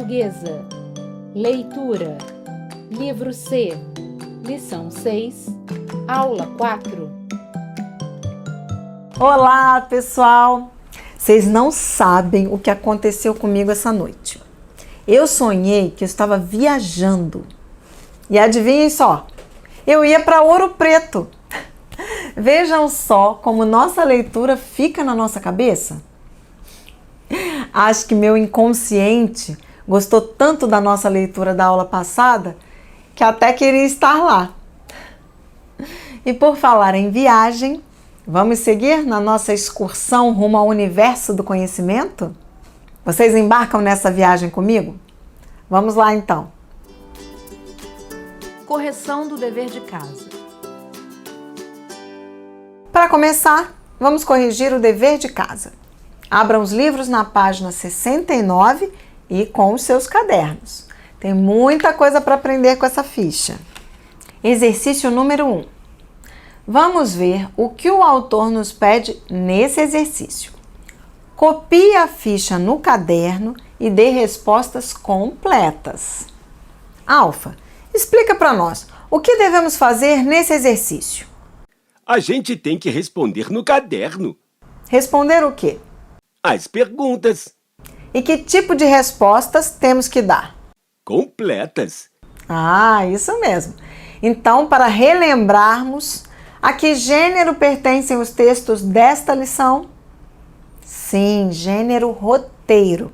Portuguesa. Leitura. Livro C. Lição 6. Aula 4. Olá, pessoal! Vocês não sabem o que aconteceu comigo essa noite. Eu sonhei que eu estava viajando. E adivinhem só, eu ia para Ouro Preto. Vejam só como nossa leitura fica na nossa cabeça. Acho que meu inconsciente gostou tanto da nossa leitura da aula passada que até queria estar lá. E por falar em viagem, vamos seguir na nossa excursão rumo ao universo do conhecimento? Vocês embarcam nessa viagem comigo? Vamos lá então. Correção do dever de casa. Para começar, vamos corrigir o dever de casa. Abram os livros na página 69 e com os seus cadernos. Tem muita coisa para aprender com essa ficha. Exercício número 1. Vamos ver o que o autor nos pede nesse exercício. Copie a ficha no caderno e dê respostas completas. Alfa, explica para nós o que devemos fazer nesse exercício. A gente tem que responder no caderno. Responder o quê? As perguntas. E que tipo de respostas temos que dar? Completas. Ah, isso mesmo. Então, para relembrarmos, a que gênero pertencem os textos desta lição? Sim, gênero roteiro.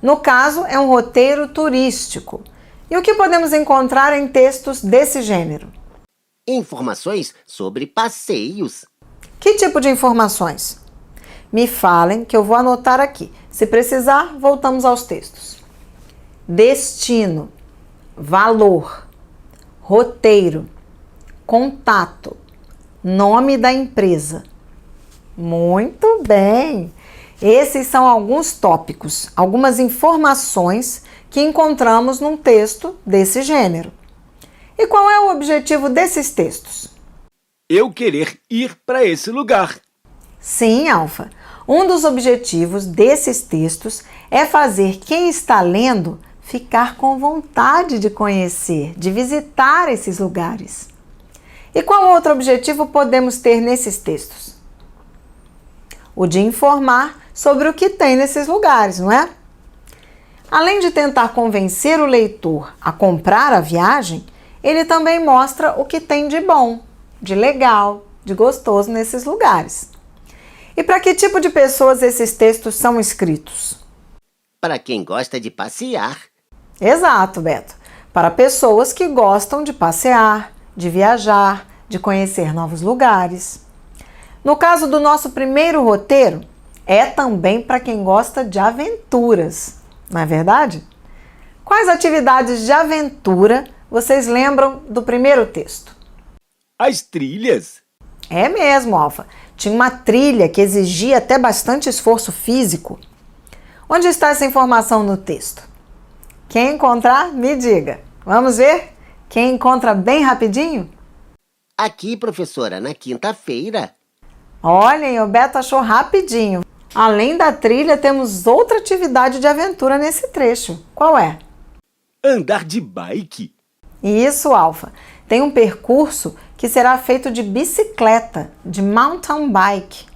No caso, é um roteiro turístico. E o que podemos encontrar em textos desse gênero? Informações sobre passeios. Que tipo de informações? Me falem que eu vou anotar aqui. Se precisar, voltamos aos textos. Destino, valor, roteiro, contato, nome da empresa. Muito bem! Esses são alguns tópicos, algumas informações que encontramos num texto desse gênero. E qual é o objetivo desses textos? Eu querer ir para esse lugar. Sim, Alfa. Um dos objetivos desses textos é fazer quem está lendo ficar com vontade de conhecer, de visitar esses lugares. E qual outro objetivo podemos ter nesses textos? O de informar sobre o que tem nesses lugares, não é? Além de tentar convencer o leitor a comprar a viagem, ele também mostra o que tem de bom, de legal, de gostoso nesses lugares. E para que tipo de pessoas esses textos são escritos? Para quem gosta de passear. Exato, Beto. Para pessoas que gostam de passear, de viajar, de conhecer novos lugares. No caso do nosso primeiro roteiro, é também para quem gosta de aventuras, não é verdade? Quais atividades de aventura vocês lembram do primeiro texto? As trilhas. É mesmo, Alfa. Tinha uma trilha que exigia até bastante esforço físico. Onde está essa informação no texto? Quem encontrar, me diga. Vamos ver? Quem encontra bem rapidinho? Aqui, professora, na quinta-feira. Olhem, o Beto achou rapidinho. Além da trilha, temos outra atividade de aventura nesse trecho. Qual é? Andar de bike. Isso, Alfa. Tem um percurso que será feito de bicicleta, de mountain bike.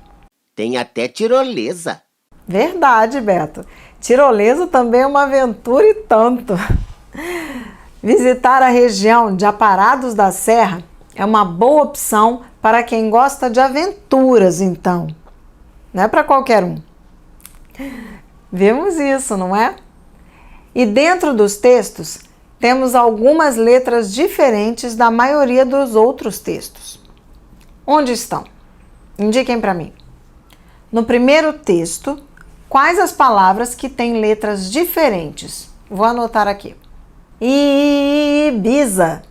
Tem até tirolesa. Verdade, Beto. Tirolesa também é uma aventura e tanto. Visitar a região de Aparados da Serra é uma boa opção para quem gosta de aventuras, então. Não é para qualquer um. Vemos isso, não é? E dentro dos textos, temos algumas letras diferentes da maioria dos outros textos. Onde estão? Indiquem para mim. No primeiro texto, quais as palavras que têm letras diferentes? Vou anotar aqui. Ibiza,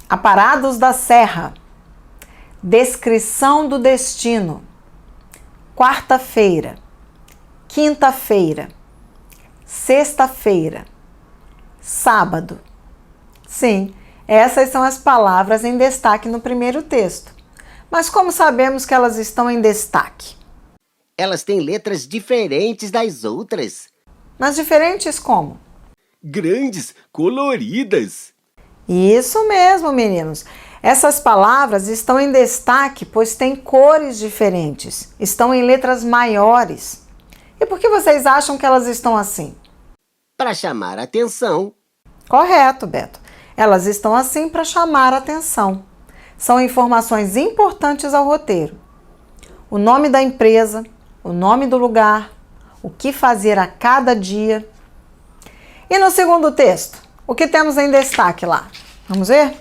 Aparados da Serra, descrição do destino, quarta-feira, quinta-feira, sexta-feira, sábado. Sim, essas são as palavras em destaque no primeiro texto. Mas como sabemos que elas estão em destaque? Elas têm letras diferentes das outras. Mas diferentes como? grandes, coloridas. Isso mesmo, meninos. Essas palavras estão em destaque, pois têm cores diferentes, estão em letras maiores. E por que vocês acham que elas estão assim? Para chamar a atenção. Correto, Beto. Elas estão assim para chamar a atenção. São informações importantes ao roteiro. O nome da empresa, o nome do lugar, o que fazer a cada dia. E no segundo texto, o que temos em destaque lá? Vamos ver?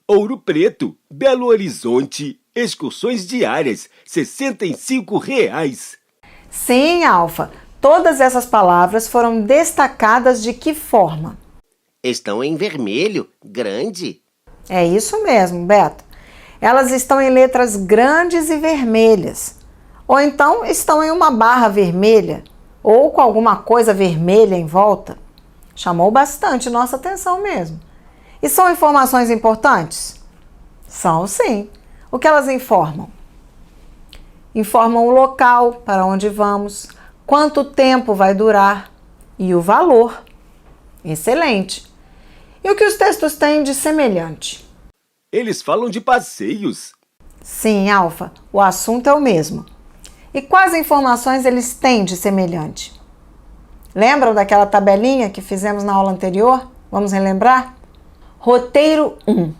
Ouro Preto, Belo Horizonte, excursões diárias, R$ 65. Sim, Alfa. Todas essas palavras foram destacadas de que forma? Estão em vermelho, grande. É isso mesmo, Beto. Elas estão em letras grandes e vermelhas. Ou então estão em uma barra vermelha, ou com alguma coisa vermelha em volta. Chamou bastante nossa atenção mesmo. E são informações importantes? São, sim. O que elas informam? Informam o local para onde vamos, quanto tempo vai durar e o valor. Excelente. E o que os textos têm de semelhante? Eles falam de passeios. Sim, Alfa, o assunto é o mesmo. E quais informações eles têm de semelhante? Lembram daquela tabelinha que fizemos na aula anterior? Vamos relembrar? Roteiro 1.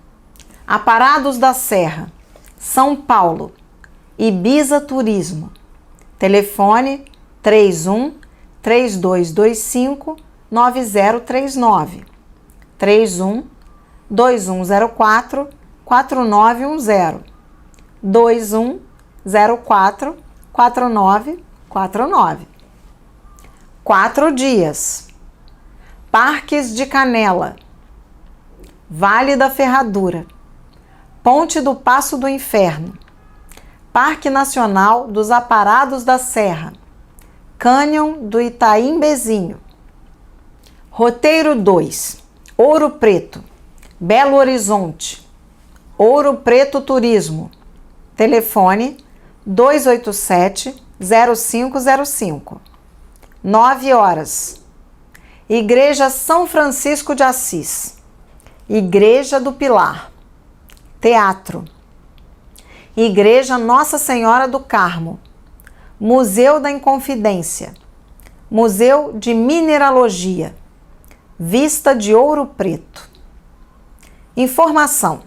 Aparados da Serra, São Paulo, Ibiza Turismo. Telefone 31 3225 9039. 31 2104 4910. 2104 4949. 4 dias. Parques de Canela, Vale da Ferradura, Ponte do Passo do Inferno, Parque Nacional dos Aparados da Serra, Cânion do Itaimbezinho. Roteiro 2. Ouro Preto, Belo Horizonte, Ouro Preto Turismo. Telefone 287-0505. 9 horas. Igreja São Francisco de Assis, Igreja do Pilar. Teatro. Igreja Nossa Senhora do Carmo, Museu da Inconfidência, Museu de Mineralogia, Vista de Ouro Preto. Informação.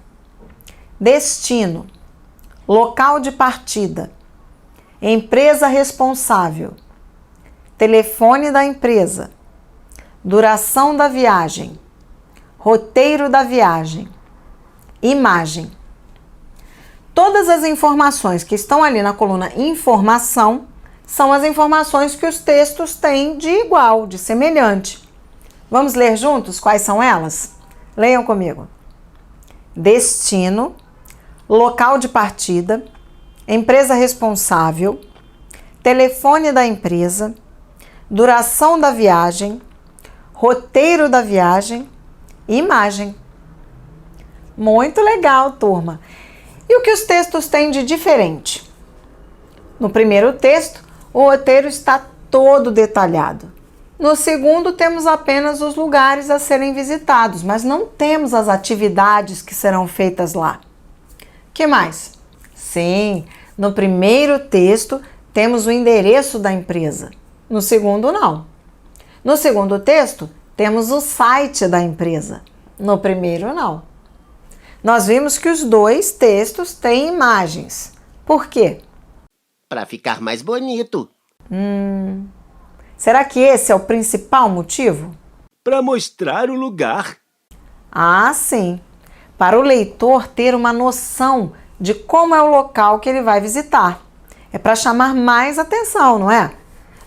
Destino, local de partida, empresa responsável, telefone da empresa, duração da viagem, roteiro da viagem, imagem. Todas as informações que estão ali na coluna informação são as informações que os textos têm de igual, de semelhante. Vamos ler juntos quais são elas? Leiam comigo. Destino, local de partida, empresa responsável, telefone da empresa, duração da viagem, roteiro da viagem e imagem. Muito legal, turma! E o que os textos têm de diferente? No primeiro texto, o roteiro está todo detalhado. No segundo, temos apenas os lugares a serem visitados, mas não temos as atividades que serão feitas lá. Que mais? Sim, no primeiro texto temos o endereço da empresa. No segundo, não. No segundo texto, temos o site da empresa. No primeiro, não. Nós vimos que os dois textos têm imagens. Por quê? Para ficar mais bonito. Será que esse é o principal motivo? Para mostrar o lugar. Ah, sim. Para o leitor ter uma noção de como é o local que ele vai visitar. É para chamar mais atenção, não é?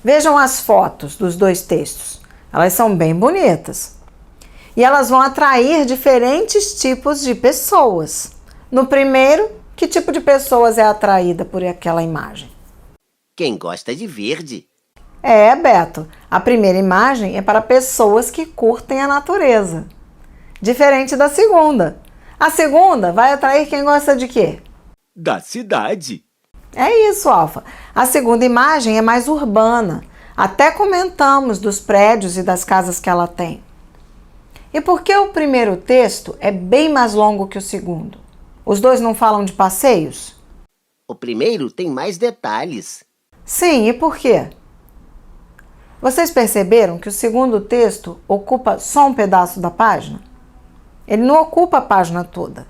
Vejam as fotos dos dois textos. Elas são bem bonitas. E elas vão atrair diferentes tipos de pessoas. No primeiro, que tipo de pessoas é atraída por aquela imagem? Quem gosta de verde. É, Beto, a primeira imagem é para pessoas que curtem a natureza. Diferente da segunda. A segunda vai atrair quem gosta de quê? Da cidade. É isso, Alfa. A segunda imagem é mais urbana. Até comentamos dos prédios e das casas que ela tem. E por que o primeiro texto é bem mais longo que o segundo? Os dois não falam de passeios? O primeiro tem mais detalhes. Sim, e por quê? Vocês perceberam que o segundo texto ocupa só um pedaço da página? Ele não ocupa a página toda.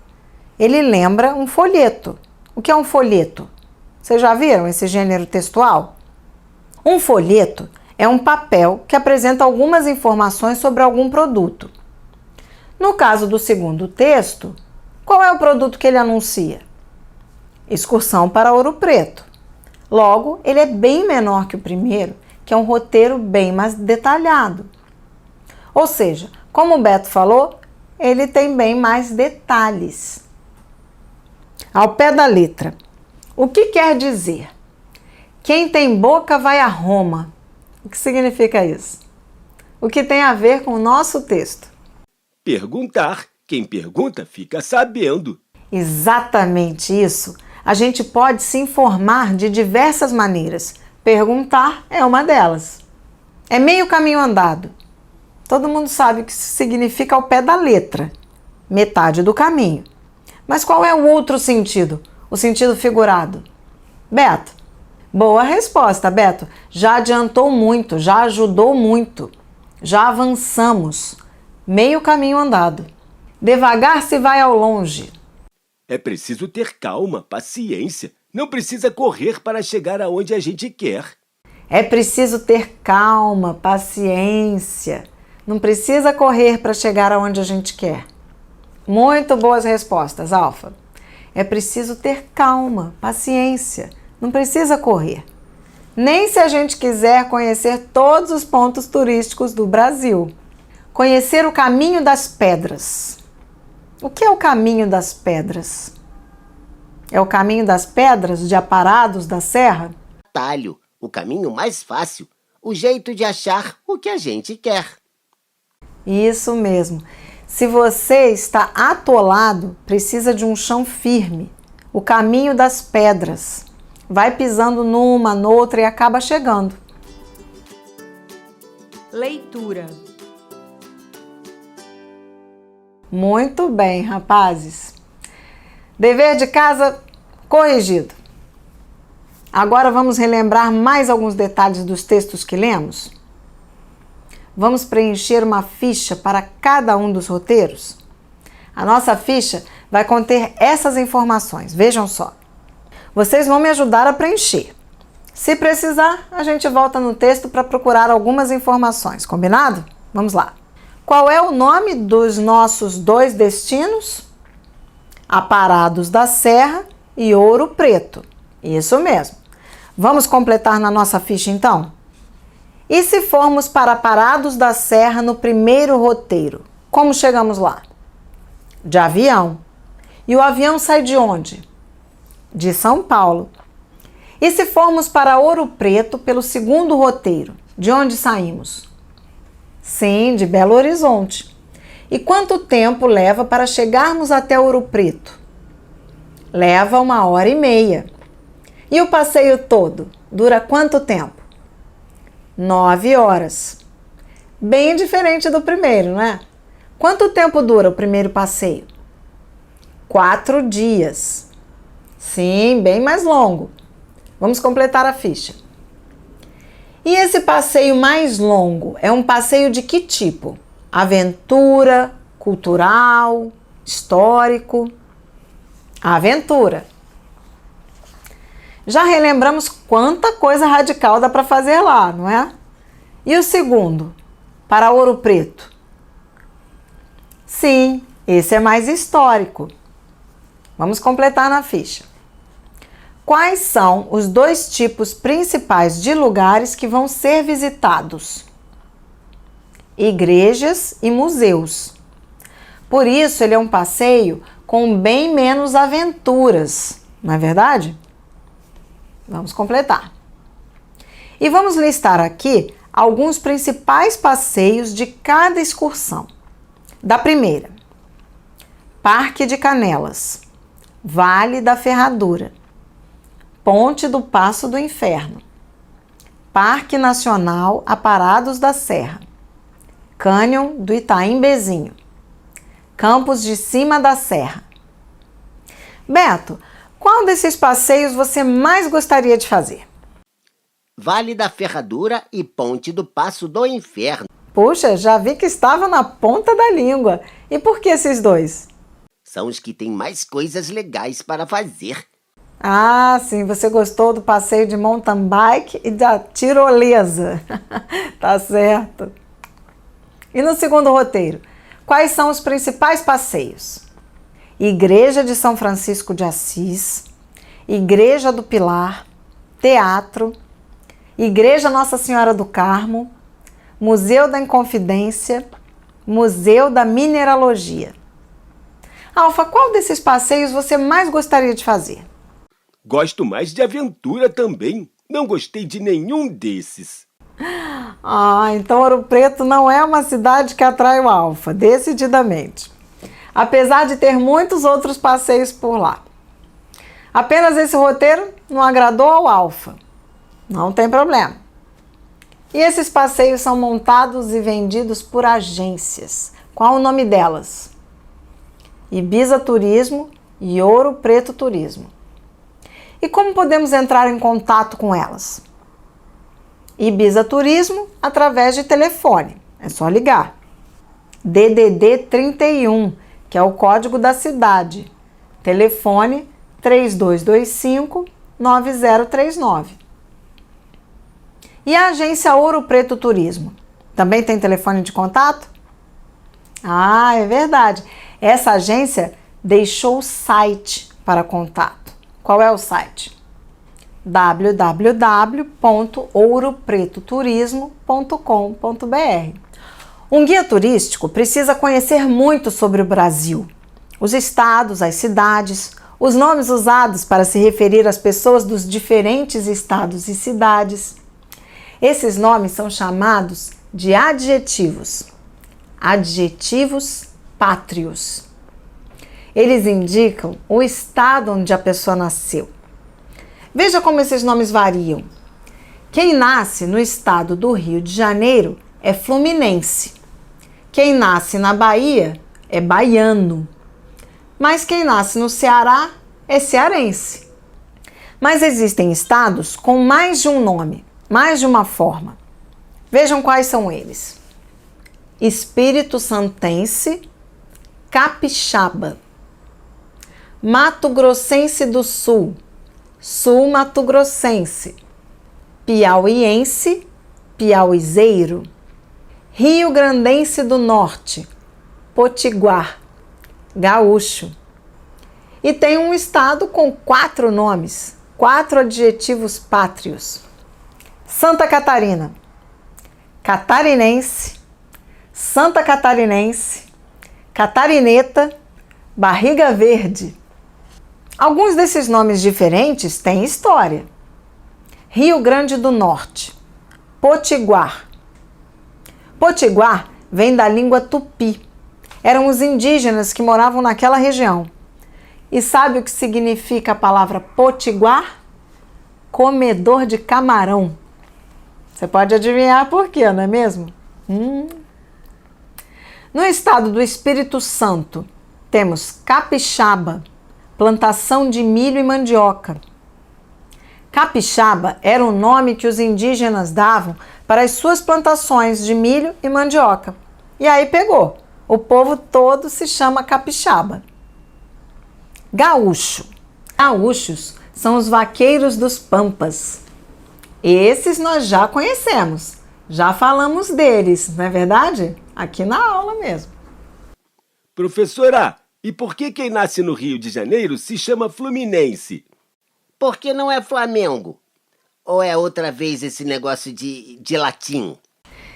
Ele lembra um folheto. O que é um folheto? Vocês já viram esse gênero textual? Um folheto é um papel que apresenta algumas informações sobre algum produto. No caso do segundo texto, qual é o produto que ele anuncia? Excursão para Ouro Preto. Logo, ele é bem menor que o primeiro, que é um roteiro bem mais detalhado. Ou seja, como o Beto falou, ele tem bem mais detalhes. Ao pé da letra. O que quer dizer? Quem tem boca vai a Roma. O que significa isso? O que tem a ver com o nosso texto? Perguntar. Quem pergunta fica sabendo. Exatamente isso. A gente pode se informar de diversas maneiras. Perguntar é uma delas. É meio caminho andado. Todo mundo sabe o que isso significa ao pé da letra. Metade do caminho. Mas qual é o outro sentido? O sentido figurado. Beto. Boa resposta, Beto. Já adiantou muito, já ajudou muito. Já avançamos. Meio caminho andado. Devagar se vai ao longe. É preciso ter calma, paciência. Não precisa correr para chegar aonde a gente quer. É preciso ter calma, paciência. Não precisa correr para chegar aonde a gente quer. Muito boas respostas, Alfa. É preciso ter calma, paciência. Não precisa correr. Nem se a gente quiser conhecer todos os pontos turísticos do Brasil. Conhecer o caminho das pedras. O que é o caminho das pedras? É o caminho das pedras de Aparados da Serra? Atalho, o caminho mais fácil, o jeito de achar o que a gente quer. Isso mesmo. Se você está atolado, precisa de um chão firme. O caminho das pedras. Vai pisando numa, noutra e acaba chegando. Leitura. Muito bem, rapazes. Dever de casa corrigido. Agora vamos relembrar mais alguns detalhes dos textos que lemos? Vamos preencher uma ficha para cada um dos roteiros? A nossa ficha vai conter essas informações, vejam só. Vocês vão me ajudar a preencher. Se precisar, a gente volta no texto para procurar algumas informações, combinado? Vamos lá. Qual é o nome dos nossos dois destinos? Aparados da Serra e Ouro Preto. Isso mesmo. Vamos completar na nossa ficha então? E se formos para Aparados da Serra no primeiro roteiro, como chegamos lá? De avião. E o avião sai de onde? De São Paulo. E se formos para Ouro Preto pelo segundo roteiro, de onde saímos? Sim, de Belo Horizonte. E quanto tempo leva para chegarmos até Ouro Preto? Leva 1h30. E o passeio todo dura quanto tempo? 9 horas. Bem diferente do primeiro, né? Quanto tempo dura o primeiro passeio? 4 dias. Sim, bem mais longo. Vamos completar a ficha. E esse passeio mais longo é um passeio de que tipo? Aventura, cultural, histórico? Aventura. Já relembramos quanta coisa radical dá para fazer lá, não é? E o segundo, para Ouro Preto? Sim, esse é mais histórico. Vamos completar na ficha. Quais são os dois tipos principais de lugares que vão ser visitados? Igrejas e museus. Por isso, ele é um passeio com bem menos aventuras, não é verdade? Vamos completar. E vamos listar aqui alguns principais passeios de cada excursão. Da primeira, Parque de Canelas, Vale da Ferradura, Ponte do Passo do Inferno, Parque Nacional Aparados da Serra, Cânion do Itaimbezinho, Campos de Cima da Serra. Beto, qual desses passeios você mais gostaria de fazer? Vale da Ferradura e Ponte do Passo do Inferno. Puxa, já vi que estava na ponta da língua. E por que esses dois? São os que têm mais coisas legais para fazer. Ah, sim, você gostou do passeio de mountain bike e da tirolesa. Tá certo. E no segundo roteiro, quais são os principais passeios? Igreja de São Francisco de Assis, Igreja do Pilar, Teatro, Igreja Nossa Senhora do Carmo, Museu da Inconfidência, Museu da Mineralogia. Alfa, qual desses passeios você mais gostaria de fazer? Gosto mais de aventura também. Não gostei de nenhum desses. Ah, então Ouro Preto não é uma cidade que atrai o Alfa, decididamente. Apesar de ter muitos outros passeios por lá. Apenas esse roteiro não agradou ao Alfa. Não tem problema. E esses passeios são montados e vendidos por agências. Qual o nome delas? Ibiza Turismo e Ouro Preto Turismo. E como podemos entrar em contato com elas? Ibiza Turismo através de telefone. É só ligar. DDD 31, que é o código da cidade. Telefone 3225-9039. E a agência Ouro Preto Turismo? Também tem telefone de contato? Ah, é verdade. Essa agência deixou o site para contato. Qual é o site? www.ouropretoturismo.com.br. Um guia turístico precisa conhecer muito sobre o Brasil, os estados, as cidades, os nomes usados para se referir às pessoas dos diferentes estados e cidades. Esses nomes são chamados de adjetivos. Adjetivos pátrios. Eles indicam o estado onde a pessoa nasceu. Veja como esses nomes variam. Quem nasce no estado do Rio de Janeiro é fluminense. Quem nasce na Bahia é baiano. Mas quem nasce no Ceará é cearense. Mas existem estados com mais de um nome, mais de uma forma. Vejam quais são eles: Espírito Santense, Capixaba, Mato Grossense do Sul, Sul Mato Grossense, Piauiense, Piauizeiro, Rio Grandense do Norte, Potiguar, Gaúcho. E tem um estado com 4 nomes, 4 adjetivos pátrios: Santa Catarina, Catarinense, Santa Catarinense, Catarineta, Barriga Verde. Alguns desses nomes diferentes têm história. Rio Grande do Norte, Potiguar. Potiguar vem da língua tupi. Eram os indígenas que moravam naquela região. E sabe o que significa a palavra potiguar? Comedor de camarão. Você pode adivinhar por quê, não é mesmo? No estado do Espírito Santo, temos Capixaba, plantação de milho e mandioca. Capixaba era o nome que os indígenas davam para as suas plantações de milho e mandioca. E aí pegou. O povo todo se chama capixaba. Gaúcho. Gaúchos são os vaqueiros dos pampas. Esses nós já conhecemos. Já falamos deles, não é verdade? Aqui na aula mesmo. Professora, e por que quem nasce no Rio de Janeiro se chama fluminense? Por que não é Flamengo? Ou é outra vez esse negócio de latim?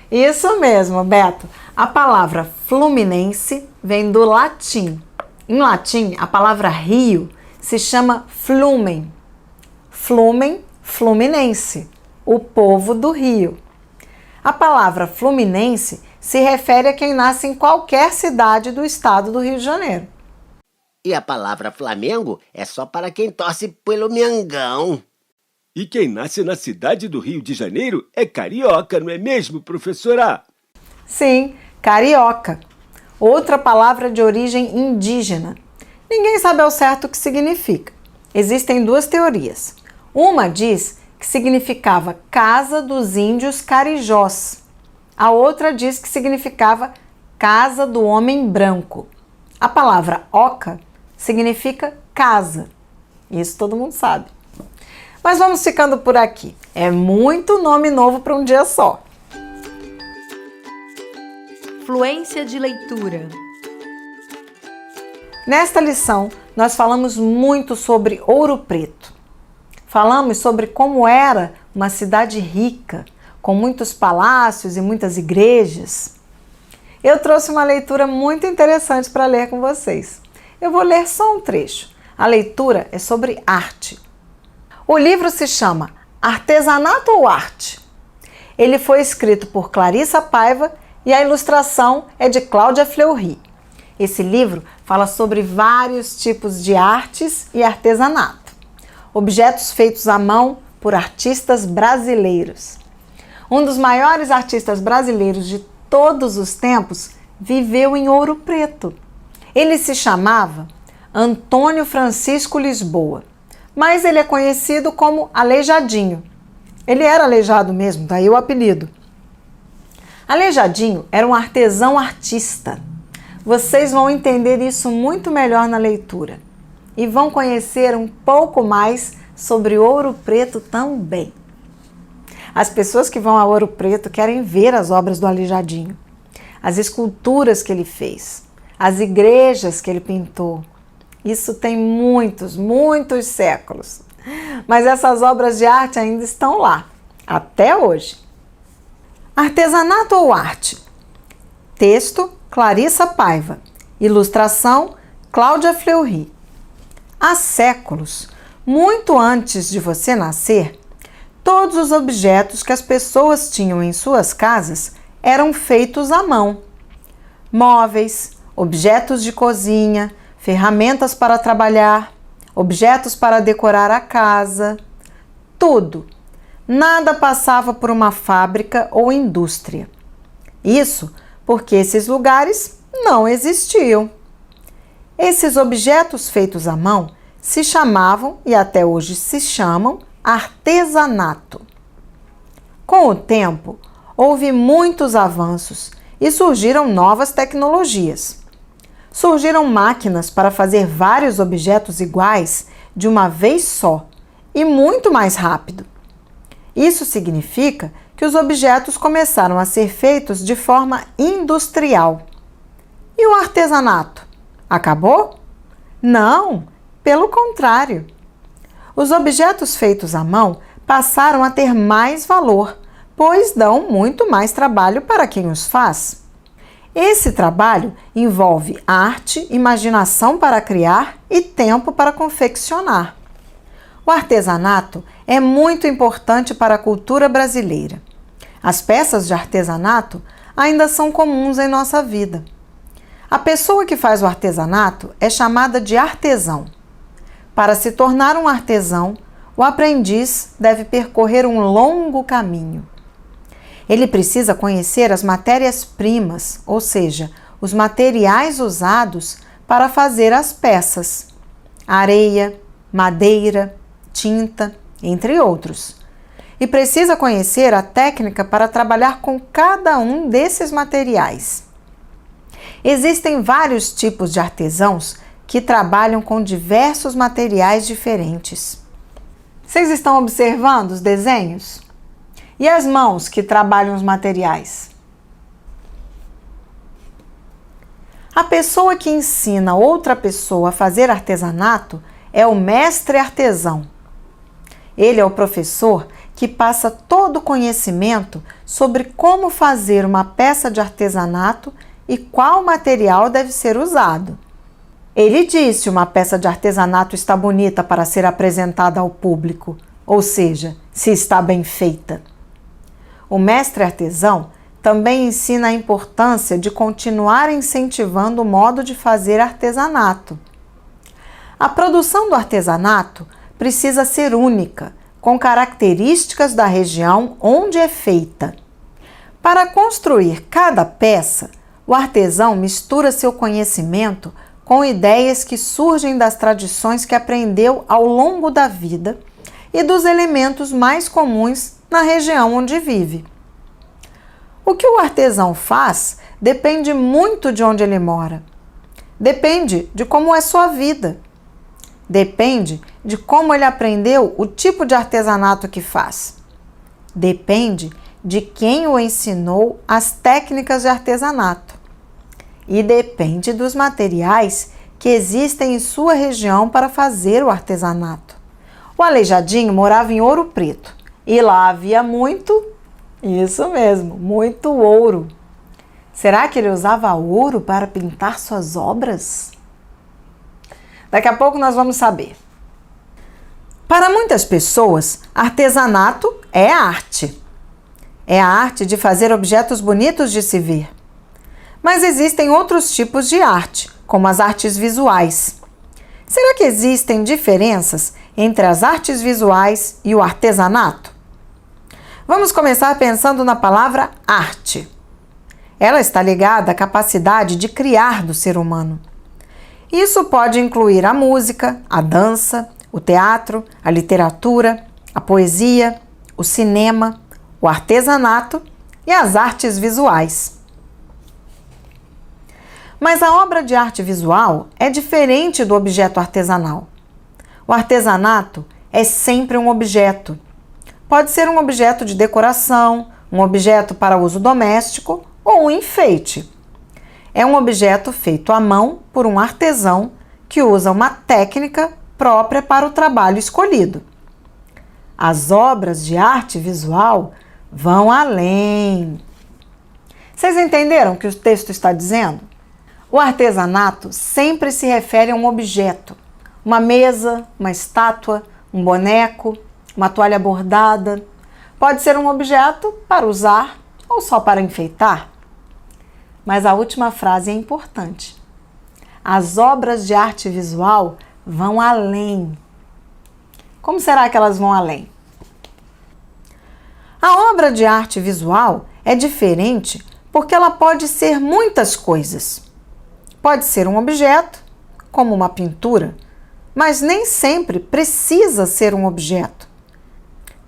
Isso mesmo, Beto. A palavra fluminense vem do latim. Em latim, a palavra rio se chama flumen. Flumen, fluminense, o povo do Rio. A palavra fluminense se refere a quem nasce em qualquer cidade do estado do Rio de Janeiro. E a palavra Flamengo é só para quem torce pelo Mengão. E quem nasce na cidade do Rio de Janeiro é carioca, não é mesmo, professora? Sim, carioca, outra palavra de origem indígena. Ninguém sabe ao certo o que significa. Existem duas teorias. Uma diz que significava casa dos índios carijós. A outra diz que significava casa do homem branco. A palavra oca significa casa. Isso todo mundo sabe. Mas vamos ficando por aqui. É muito nome novo para um dia só. Fluência de leitura. Nesta lição, nós falamos muito sobre Ouro Preto. Falamos sobre como era uma cidade rica, com muitos palácios e muitas igrejas. Eu trouxe uma leitura muito interessante para ler com vocês. Eu vou ler só um trecho. A leitura é sobre arte. O livro se chama Artesanato ou Arte? Ele foi escrito por Clarissa Paiva e a ilustração é de Cláudia Fleury. Esse livro fala sobre vários tipos de artes e artesanato. Objetos feitos à mão por artistas brasileiros. Um dos maiores artistas brasileiros de todos os tempos viveu em Ouro Preto. Ele se chamava Antônio Francisco Lisboa, mas ele é conhecido como Aleijadinho. Ele era aleijado mesmo, daí o apelido. Aleijadinho era um artesão artista. Vocês vão entender isso muito melhor na leitura e vão conhecer um pouco mais sobre Ouro Preto também. As pessoas que vão a Ouro Preto querem ver as obras do Aleijadinho, as esculturas que ele fez, as igrejas que ele pintou. Isso tem muitos séculos. Mas essas obras de arte ainda estão lá, até hoje. Artesanato ou arte? Texto, Clarissa Paiva. Ilustração, Cláudia Fleury. Há séculos, muito antes de você nascer, todos os objetos que as pessoas tinham em suas casas eram feitos à mão. Móveis, objetos de cozinha, ferramentas para trabalhar, objetos para decorar a casa, tudo. Nada passava por uma fábrica ou indústria. Isso porque esses lugares não existiam. Esses objetos feitos à mão se chamavam, e até hoje se chamam, artesanato. Com o tempo, houve muitos avanços e surgiram novas tecnologias. Surgiram máquinas para fazer vários objetos iguais de uma vez só e muito mais rápido. Isso significa que os objetos começaram a ser feitos de forma industrial. E o artesanato? Acabou? Não, pelo contrário. Os objetos feitos à mão passaram a ter mais valor, pois dão muito mais trabalho para quem os faz. Esse trabalho envolve arte, imaginação para criar e tempo para confeccionar. O artesanato é muito importante para a cultura brasileira. As peças de artesanato ainda são comuns em nossa vida. A pessoa que faz o artesanato é chamada de artesão. Para se tornar um artesão, o aprendiz deve percorrer um longo caminho. Ele precisa conhecer as matérias-primas, ou seja, os materiais usados para fazer as peças: areia, madeira, tinta, entre outros. E precisa conhecer a técnica para trabalhar com cada um desses materiais. Existem vários tipos de artesãos que trabalham com diversos materiais diferentes. Vocês estão observando os desenhos? E as mãos que trabalham os materiais? A pessoa que ensina outra pessoa a fazer artesanato é o mestre artesão. Ele é o professor que passa todo o conhecimento sobre como fazer uma peça de artesanato e qual material deve ser usado. Ele diz se uma peça de artesanato está bonita para ser apresentada ao público, ou seja, se está bem feita. O mestre artesão também ensina a importância de continuar incentivando o modo de fazer artesanato. A produção do artesanato precisa ser única, com características da região onde é feita. Para construir cada peça, O artesão mistura seu conhecimento com ideias que surgem das tradições que aprendeu ao longo da vida e dos elementos mais comuns na região onde vive. O que o artesão faz depende muito de onde ele mora. Depende de como é sua vida. Depende de como ele aprendeu o tipo de artesanato que faz. Depende de quem o ensinou as técnicas de artesanato. E depende dos materiais que existem em sua região para fazer o artesanato. O Aleijadinho morava em Ouro Preto e lá havia muito, isso mesmo, muito ouro. Será que ele usava ouro para pintar suas obras? Daqui a pouco nós vamos saber. Para muitas pessoas, artesanato é arte. É a arte de fazer objetos bonitos de se ver. Mas existem outros tipos de arte, como as artes visuais. Será que existem diferenças entre as artes visuais e o artesanato? Vamos começar pensando na palavra arte. Ela está ligada à capacidade de criar do ser humano. Isso pode incluir a música, a dança, o teatro, a literatura, a poesia, o cinema, o artesanato e as artes visuais. Mas a obra de arte visual é diferente do objeto artesanal. O artesanato é sempre um objeto. Pode ser um objeto de decoração, um objeto para uso doméstico ou um enfeite. É um objeto feito à mão por um artesão que usa uma técnica própria para o trabalho escolhido. As obras de arte visual vão além. Vocês entenderam o que o texto está dizendo? O artesanato sempre se refere a um objeto, uma mesa, uma estátua, um boneco, uma toalha bordada. Pode ser um objeto para usar ou só para enfeitar. Mas a última frase é importante. As obras de arte visual vão além. Como será que elas vão além? A obra de arte visual é diferente porque ela pode ser muitas coisas. Pode ser um objeto, como uma pintura, mas nem sempre precisa ser um objeto.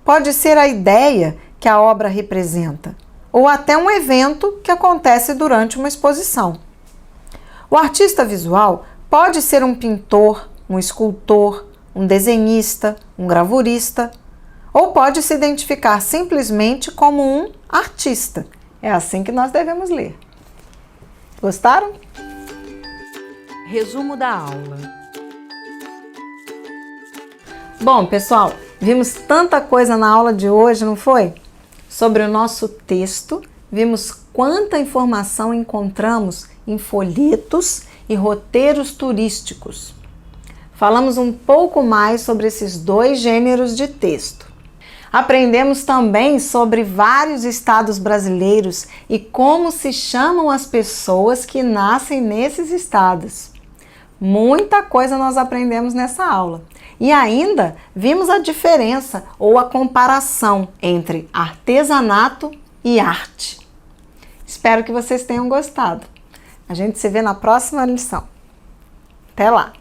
Pode ser a ideia que a obra representa, ou até um evento que acontece durante uma exposição. O artista visual pode ser um pintor, um escultor, um desenhista, um gravurista, ou pode se identificar simplesmente como um artista. É assim que nós devemos ler. Gostaram? Resumo da aula. Bom, pessoal, vimos tanta coisa na aula de hoje, não foi? Sobre o nosso texto, vimos quanta informação encontramos em folhetos e roteiros turísticos. Falamos um pouco mais sobre esses dois gêneros de texto. Aprendemos também sobre vários estados brasileiros e como se chamam as pessoas que nascem nesses estados. Muita coisa nós aprendemos nessa aula. E ainda vimos a diferença ou a comparação entre artesanato e arte. Espero que vocês tenham gostado. A gente se vê na próxima lição. Até lá!